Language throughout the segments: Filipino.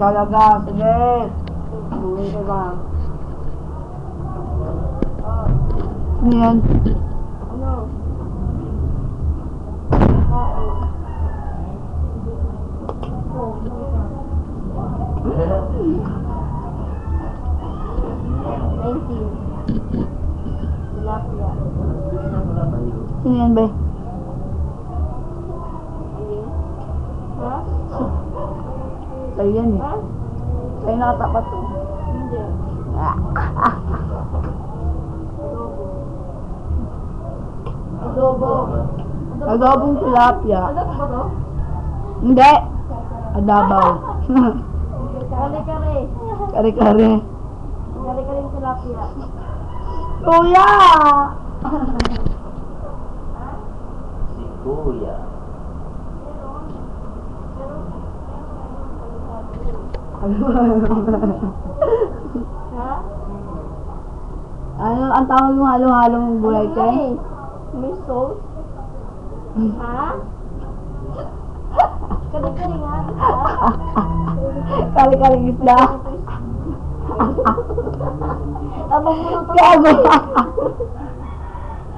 talaga. Sige. Buhay ka ba? Ano yan? Ano? Tilapia. Sino yan ba? Ha? Sa'yo yan eh. Ha? Sa'yo nakatapat to. Hindi. Adobo. Adobong tilapia. Adobo ba to? Hindi. Adabaw. Kare-kare. Kare-kare. Kare-kare yung tilapia. Kuya! Si Kuya. Ha? Ano ang tawag mo halo-halong gulay kay? May sauce? Ha? Kare-kare nga. Kare-karing isda. Abang mo na to. Gago.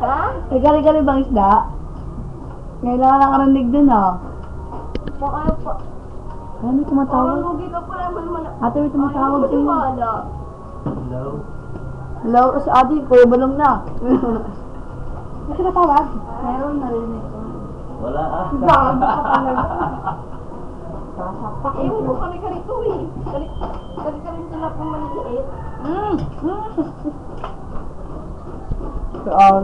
Ha? May kare-kare bang isda? Ngayon lang nakarinig dun ah. Ano pa? Ano may tumatawag? Parang lugi ka pala. Ate may tumatawag Ayaw ko sa'yo. wala. Hello? Hello, si ate, kuya balong na. May tumatawag? Meron narinig ko. Wala ah. Gago ka talaga. Eh, mo kare-kare to eh. Kare-kare yung tilapia maliit. Saan?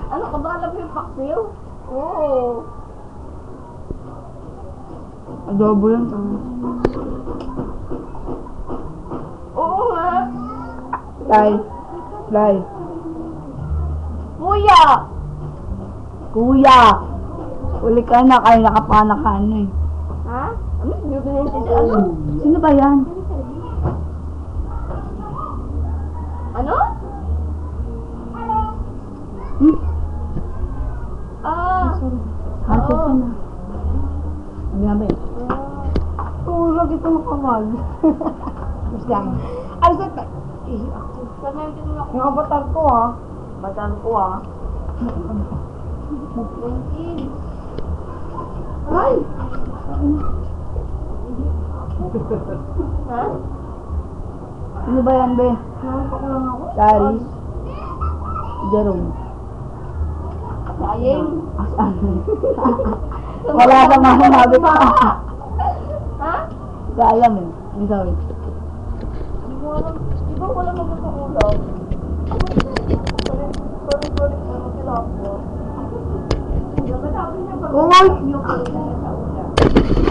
Ano ka ba? Alam mo yung paksiw? Oo. Adobo yan. Oo nga. Fly. Fly. Kuya! Kuya! Uli ka na, kaya nakapanak ka ano eh. Ha? Ano? Hindi ko naiintindihan. Ano? Sino ba yan? Ano? Hmm? Ah! Haso Oo. ka na. Sabi nga ba eh? Tulog ito makawag. Mas lang. Ano sa ta? Sana yung tinulak ko. Yung avatar ko ah. Avatar ko ah. 19. Ay! Ha? Sino ba yan be? Nakakak ko lang ako. Charis. Jerome. Sayang. Asan? Wala sa mga sinabi ko. Ha? Hindi ko alam eh. Ano sabi? Hindi ko alam. Di ba wala magkakakulang? Sorry. Ano sila ako? Kung